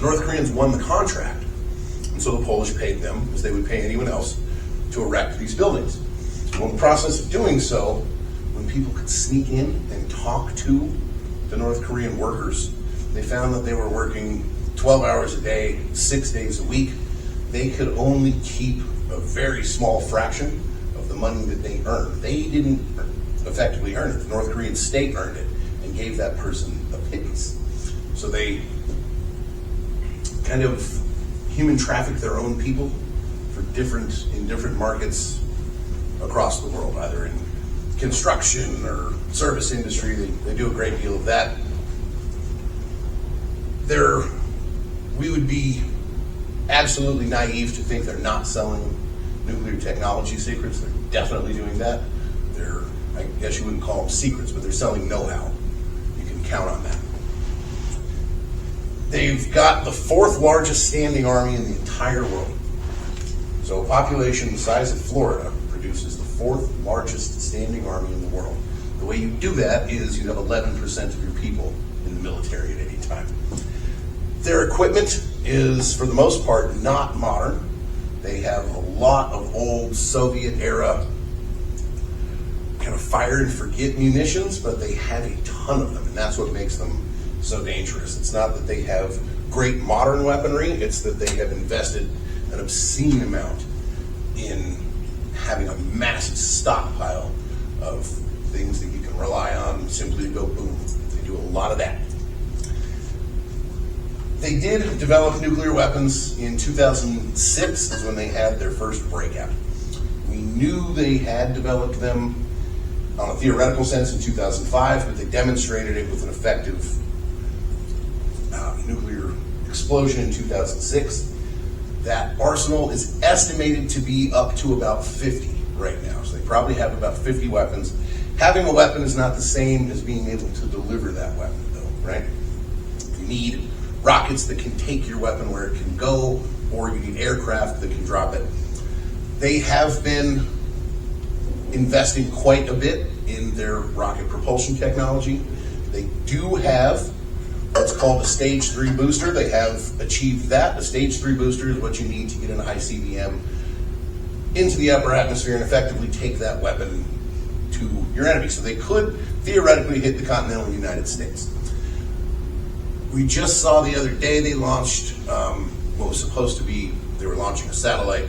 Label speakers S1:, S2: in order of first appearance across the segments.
S1: North Koreans won the contract, and so the Polish paid them, as they would pay anyone else, to erect these buildings. Well, in the process of doing so, when people could sneak in and talk to the North Korean workers, they found that they were working 12 hours a day, 6 days a week. They could only keep a very small fraction of the money that they earned. They didn't effectively earn it. The North Korean state earned it and gave that person a pittance. So they kind of human traffic their own people in different markets across the world, either in construction or service industry. They do a great deal of that. We would be absolutely naive to think they're not selling nuclear technology secrets. They're definitely doing that. I guess you wouldn't call them secrets, but they're selling know-how. You can count on that. They've got the 4th largest standing army in the entire world. So a population the size of Florida produces the 4th largest standing army in the world. The way you do that is you have 11% of your people in the military at any time. Their equipment is, for the most part, not modern. They have a lot of old Soviet-era kind of fire and forget munitions, but they have a ton of them, and that's what makes them so dangerous. It's not that they have great modern weaponry, it's that they have invested an obscene amount in having a massive stockpile of things that you can rely on simply to go boom. They do a lot of that. They did develop nuclear weapons in 2006 is when they had their first breakout. We knew they had developed them on a theoretical sense in 2005, but they demonstrated it with an effective nuclear explosion in 2006. That arsenal is estimated to be up to about 50 right now. So they probably have about 50 weapons. Having a weapon is not the same as being able to deliver that weapon, though, right? You need rockets that can take your weapon where it can go, or you need aircraft that can drop it. They have been investing quite a bit in their rocket propulsion technology. They do have what's called a stage 3 booster. They have achieved that. A stage 3 booster is what you need to get an ICBM into the upper atmosphere and effectively take that weapon to your enemy. So they could theoretically hit the continental United States. We just saw the other day they launched what was supposed to be, they were launching a satellite.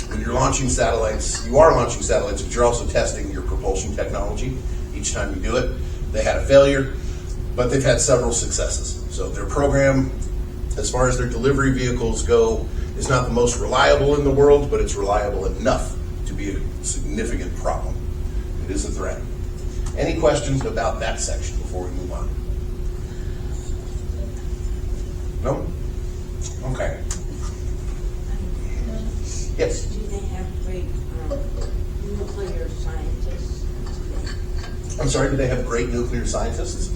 S1: When you're launching satellites, you are launching satellites, but you're also testing your propulsion technology each time you do it. They had a failure, but they've had several successes. So their program, as far as their delivery vehicles go, is not the most reliable in the world, but it's reliable enough to be a significant problem. It is a threat. Any questions about that section before we move on? No? Okay. Yes?
S2: Do they have great nuclear scientists?
S1: I'm sorry, do they have great nuclear scientists?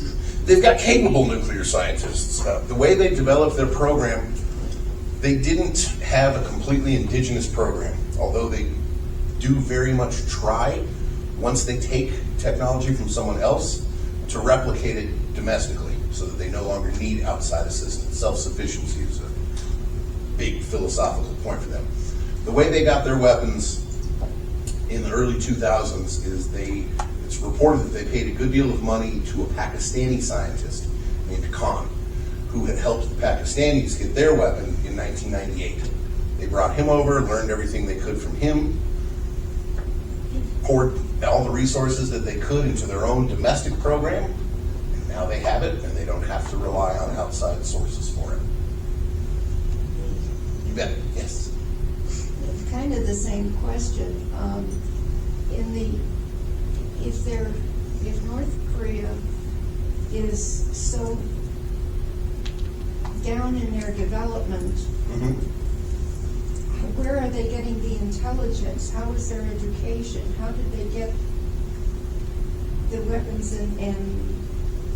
S1: They've got capable nuclear scientists. The way they developed their program, they didn't have a completely indigenous program, although they do very much try, once they take technology from someone else, to replicate it domestically so that they no longer need outside assistance. Self-sufficiency is a big philosophical point for them. The way they got their weapons in the early 2000s is it's reported that they paid a good deal of money to a Pakistani scientist named Khan, who had helped the Pakistanis get their weapon in 1998. They brought him over, learned everything they could from him, poured all the resources that they could into their own domestic program, and now they have it, and they don't have to rely on outside sources for it. You bet. Yes?
S3: It's kind of the same question. If North Korea is so down in their development, where are they getting the intelligence? How is their education? How did they get the weapons and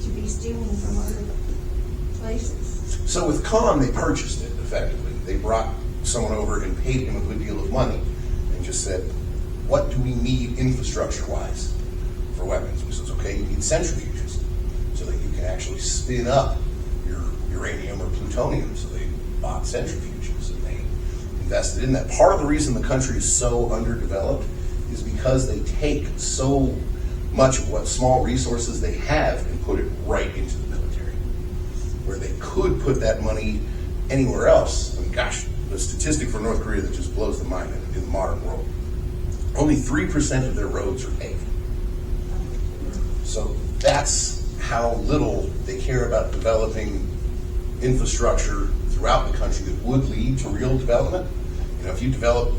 S3: to be stealing from other places?
S1: So with Khan, they purchased it effectively. They brought someone over and paid him a good deal of money and just said, what do we need infrastructure-wise for weapons? He says, okay, you need centrifuges so that you can actually spin up your uranium or plutonium, so they bought centrifuges and they invested in that. Part of the reason the country is so underdeveloped is because they take so much of what small resources they have and put it right into the military, where they could put that money anywhere else. I mean, gosh, the statistic for North Korea that just blows the mind in the modern world. Only 3% of their roads are paved. So that's how little they care about developing infrastructure throughout the country that would lead to real development. You know, if you develop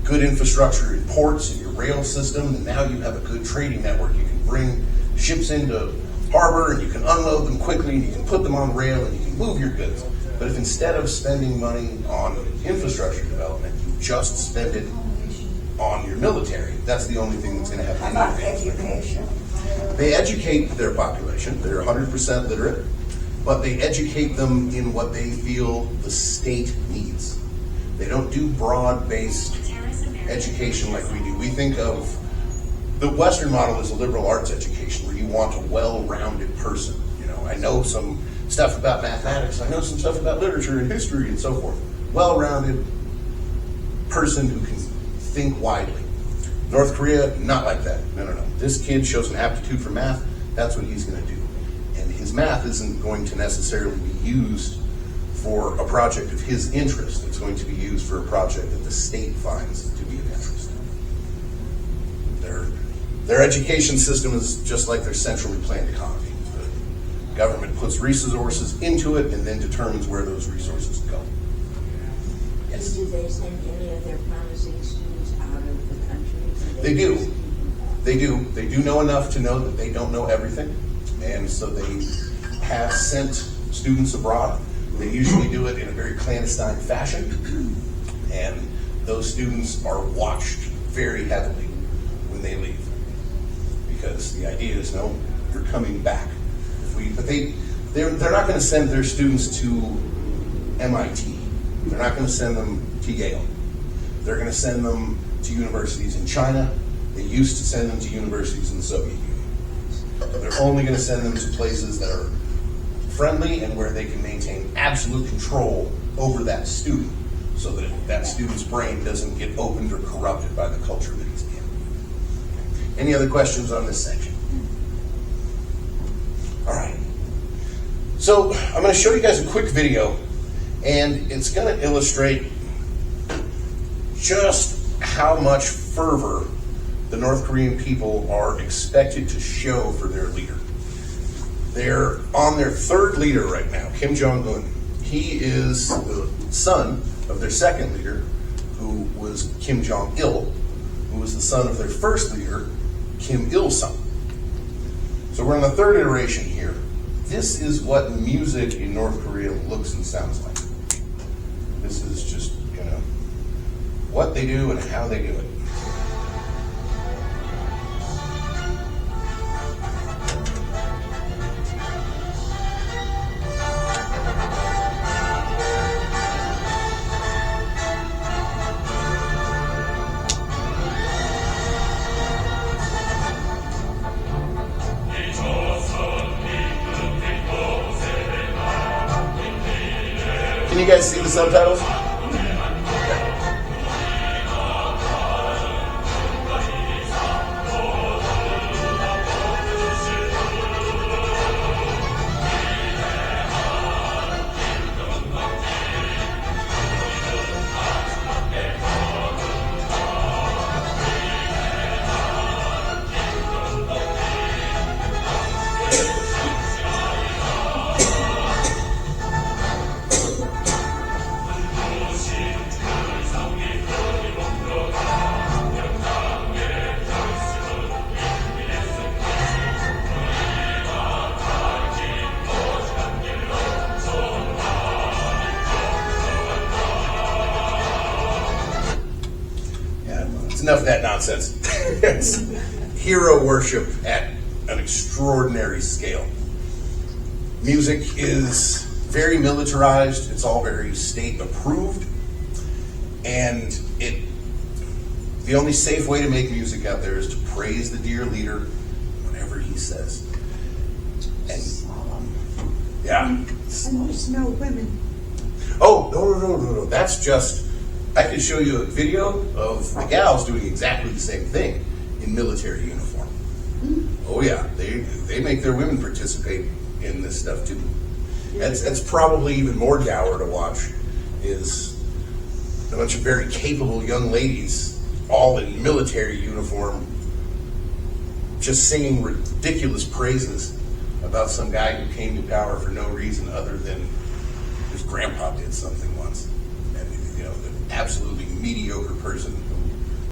S1: good infrastructure in ports and your rail system, then now you have a good trading network. You can bring ships into harbor and you can unload them quickly and you can put them on rail and you can move your goods. But if instead of spending money on infrastructure development, you just spend it on your military, that's the only thing that's going to have
S4: How
S1: any
S4: about
S1: advantage.
S4: education?
S1: They educate their population. They're 100% literate, but they educate them in what they feel the state needs. They don't do broad-based education like we do. We think of the Western model as a liberal arts education, where you want a well-rounded person. You know, I know some stuff about mathematics, I know some stuff about literature and history and so forth. Well-rounded person who can think widely. North Korea, not like that. No. This kid shows an aptitude for math, that's what he's going to do. And his math isn't going to necessarily be used for a project of his interest. It's going to be used for a project that the state finds to be of interest. Their education system is just like their centrally planned economy. The government puts resources into it and then determines where those resources go. Yes.
S2: Do they send any of their promising students out of the country? Or
S1: They do.
S2: just keep them back?
S1: They do. They do know enough to know that they don't know everything, and so they have sent students abroad. They usually do it in a very clandestine fashion, and those students are watched very heavily when they leave, because the idea is, no, you're coming back. But they're not going to send their students to MIT. They're not going to send them to Yale. They're going to send them to universities in China. They used to send them to universities in the Soviet Union. They're only going to send them to places that are friendly and where they can maintain absolute control over that student, so that that student's brain doesn't get opened or corrupted by the culture that he's in. Any other questions on this section? All right. So I'm going to show you guys a quick video, and it's going to illustrate just how much fervor the North Korean people are expected to show for their leader. They're on their third leader right now, Kim Jong-un. He is the son of their second leader, who was Kim Jong-il, who was the son of their first leader, Kim Il-sung. So we're on the third iteration here. This is what music in North Korea looks and sounds like. This is just, what they do and how they do it. Can you guys see the subtitles? Enough of that nonsense. It's hero worship at an extraordinary scale. Music is very militarized. It's all very state approved. And the only safe way to make music out there is to praise the dear leader whatever he says. And yeah,
S3: And there's no women.
S1: Oh, no. That's just, I can show you a video of the gals doing exactly the same thing in military uniform. Oh yeah, they make their women participate in this stuff too. That's probably even more dour to watch, is a bunch of very capable young ladies, all in military uniform, just singing ridiculous praises about some guy who came to power for no reason other than his grandpa did something once. And, you know, the absolutely mediocre person